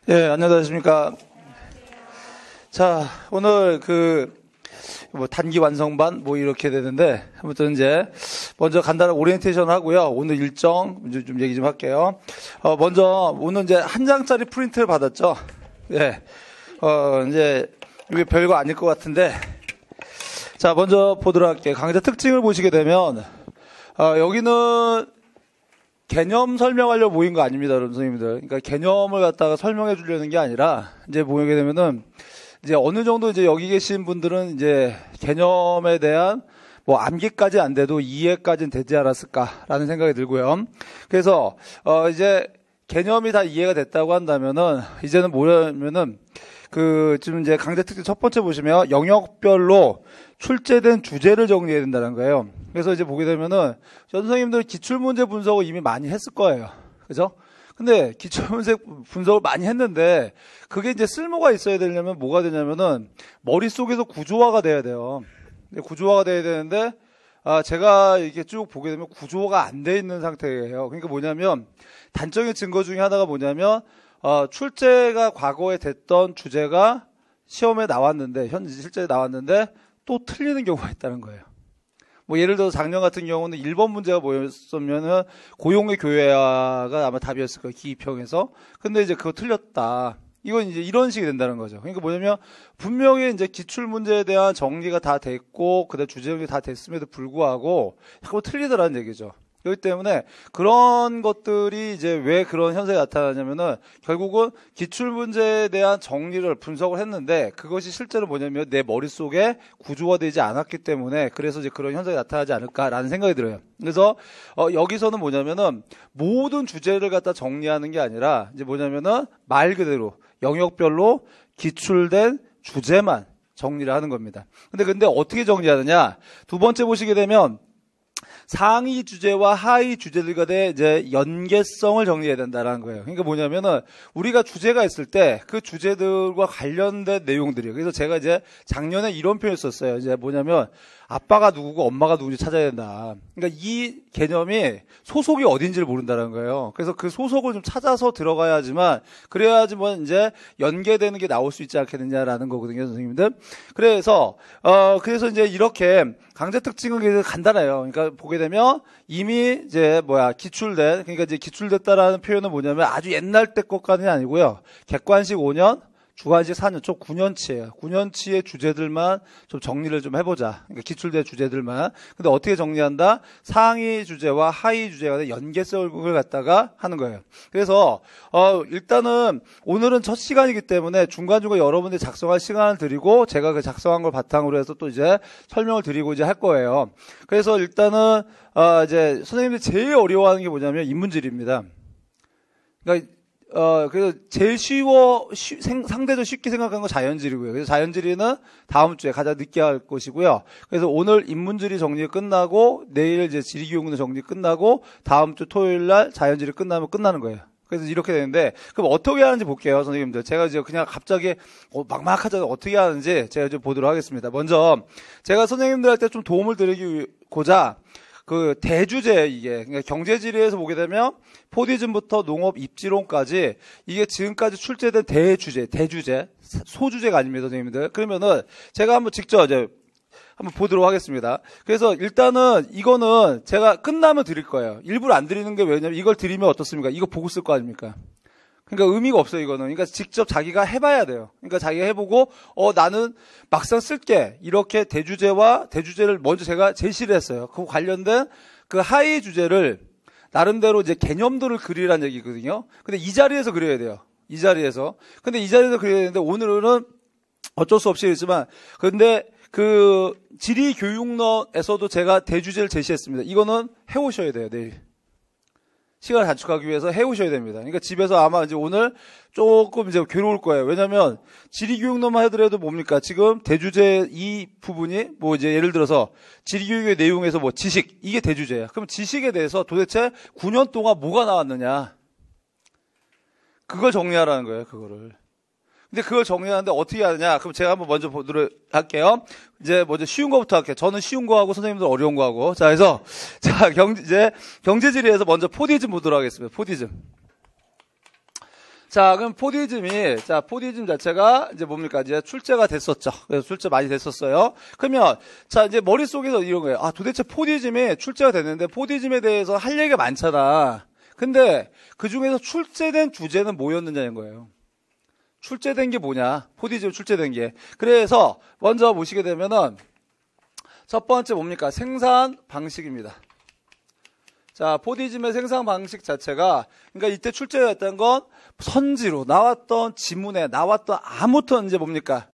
예, 안녕하십니까. 자, 오늘 단기 완성반 이렇게 되는데, 아무튼 이제, 먼저 간단한 오리엔테이션 하고요. 오늘 일정 좀 얘기 좀 할게요. 먼저, 오늘 이제 한 장짜리 프린트를 받았죠. 예. 이제, 이게 별거 아닐 것 같은데, 자, 먼저 보도록 할게요. 강좌 특징을 보시게 되면, 여기는 개념 설명하려고 모인 거 아닙니다, 여러분 선생님들. 그러니까 개념을 갖다가 설명해 주려는 게 아니라, 이제 모이게 되면은, 이제 어느 정도 이제 여기 계신 분들은 이제 개념에 대한 암기까지 안 돼도 이해까지는 되지 않았을까라는 생각이 들고요. 그래서, 이제 개념이 다 이해가 됐다고 한다면은, 이제는 뭐냐면은, 지금 이제 강좌 특징 첫 번째 보시면 영역별로 출제된 주제를 정리해야 된다는 거예요. 그래서 이제 보게 되면은 선생님들 기출문제 분석을 이미 많이 했을 거예요. 그죠? 근데 기출문제 분석을 많이 했는데 그게 이제 쓸모가 있어야 되려면 뭐가 되냐면은 머릿속에서 구조화가 돼야 돼요. 구조화가 돼야 되는데 제가 이렇게 쭉 보게 되면 구조화가 안 돼 있는 상태예요. 그러니까 뭐냐면 단적인 증거 중에 하나가 뭐냐면 출제가 과거에 됐던 주제가 시험에 나왔는데, 실제 나왔는데, 또 틀리는 경우가 있다는 거예요. 예를 들어서 작년 같은 경우는 1번 문제가 뭐였으면은, 고용의 교회화가 아마 답이었을 거예요. 기입형에서. 근데 이제 그거 틀렸다. 이건 이제 이런 식이 된다는 거죠. 그러니까 뭐냐면, 분명히 이제 기출문제에 대한 정리가 다 됐고, 그다음 주제 정리 다 됐음에도 불구하고, 자꾸 틀리더라는 얘기죠. 그렇기 때문에 그런 것들이 이제 왜 그런 현상이 나타나냐면은 결국은 기출문제에 대한 정리를 분석을 했는데 그것이 실제로 뭐냐면 내 머릿속에 구조화되지 않았기 때문에 그래서 이제 그런 현상이 나타나지 않을까라는 생각이 들어요. 그래서 여기서는 뭐냐면은 모든 주제를 갖다 정리하는 게 아니라 이제 뭐냐면은 말 그대로 영역별로 기출된 주제만 정리를 하는 겁니다. 근데 어떻게 정리하느냐? 두 번째 보시게 되면 상위 주제와 하위 주제들 간의 이제 연계성을 정리해야 된다는 거예요. 그러니까 뭐냐면은 우리가 주제가 있을 때 그 주제들과 관련된 내용들이에요. 그래서 제가 이제 작년에 이런 표현을 썼어요. 이제 뭐냐면 아빠가 누구고 엄마가 누군지 찾아야 된다. 그러니까 이 개념이 소속이 어딘지를 모른다는 거예요. 그래서 그 소속을 좀 찾아서 들어가야지만 그래야지만 이제 연계되는 게 나올 수 있지 않겠느냐라는 거거든요, 선생님들. 그래서 이제 이렇게 강좌 특징은 굉장히 간단해요. 그러니까 보게 되면 이미 이제 기출된, 그러니까 이제 기출됐다라는 표현은 뭐냐면 아주 옛날 때 것까지는 아니고요. 객관식 5년, 주관식 4년, 총 9년치예요. 9년치의 주제들만 좀 정리를 좀 해보자. 그러니까 기출된 주제들만. 근데 어떻게 정리한다? 상위 주제와 하위 주제가 연계성을 갖다가 하는 거예요. 그래서 일단은 오늘은 첫 시간이기 때문에 중간중간 여러분들이 작성할 시간을 드리고 제가 그 작성한 걸 바탕으로 해서 또 이제 설명을 드리고 이제 할 거예요. 그래서 일단은 이제 선생님들이 제일 어려워하는 게 뭐냐면 인문질입니다. 그러니까 그래서 제일 상대적으로 쉽게 생각하는 건 자연지리고요. 그래서 자연지리는 다음 주에 가장 늦게 할 것이고요. 그래서 오늘 인문지리 정리 끝나고, 내일 이제 지리교육문 정리 끝나고, 다음 주 토요일 날 자연지리 끝나면 끝나는 거예요. 그래서 이렇게 되는데, 그럼 어떻게 하는지 볼게요, 선생님들. 제가 이제 그냥 갑자기 막막하잖아요. 어떻게 하는지 제가 좀 보도록 하겠습니다. 먼저, 제가 선생님들한테 좀 도움을 드리고자, 대주제, 그러니까 경제지리에서 보게 되면, 포디즘부터 농업 입지론까지, 이게 지금까지 출제된 대주제, 소주제가 아닙니다, 선생님들. 그러면은, 제가 한번 직접 이제, 한번 보도록 하겠습니다. 그래서 일단은, 이거는 제가 끝나면 드릴 거예요. 일부러 안 드리는 게 왜냐면, 이걸 드리면 어떻습니까? 이거 보고 쓸 거 아닙니까? 그러니까 의미가 없어요, 이거는. 그러니까 직접 자기가 해봐야 돼요. 그러니까 자기가 해보고, 나는 막상 쓸게. 이렇게 대주제를 먼저 제가 제시를 했어요. 그 관련된 그 하위 주제를 나름대로 이제 개념들을 그리라는 얘기거든요. 근데 이 자리에서 그려야 돼요. 이 자리에서. 근데 이 자리에서 그려야 되는데 오늘은 어쩔 수 없이 있지만, 근데 지리교육론에서도 제가 대주제를 제시했습니다. 이거는 해오셔야 돼요, 내일. 시간을 단축하기 위해서 해오셔야 됩니다. 그러니까 집에서 아마 이제 오늘 조금 이제 괴로울 거예요. 왜냐면 지리교육론만 하더라도 뭡니까? 지금 대주제 이 부분이 이제 예를 들어서 지리교육의 내용에서 지식, 이게 대주제야. 그럼 지식에 대해서 도대체 9년 동안 뭐가 나왔느냐? 그걸 정리하라는 거예요, 그거를. 근데 그걸 정리하는데 어떻게 하느냐? 그럼 제가 한번 먼저 보도록 할게요. 이제 먼저 쉬운 거부터 할게요. 저는 쉬운 거 하고 선생님들 어려운 거 하고. 자, 그래서 경제지리에서 먼저 포디즘 보도록 하겠습니다. 포디즘. 자, 그럼 포디즘 자체가 이제 뭡니까? 이제 출제가 됐었죠. 그래서 출제 많이 됐었어요. 그러면, 자, 이제 머릿속에서 이런 거예요. 아, 도대체 포디즘이 출제가 됐는데, 포디즘에 대해서 할 얘기가 많잖아. 근데, 그 중에서 출제된 주제는 뭐였느냐는 거예요. 출제된 게 뭐냐? 포디즘 출제된 게. 그래서, 먼저 보시게 되면은, 첫 번째 뭡니까? 생산 방식입니다. 자, 포디즘의 생산 방식 자체가, 그러니까 이때 출제됐던 건 선지로 나왔던 지문에 나왔던 아무튼 이제 뭡니까?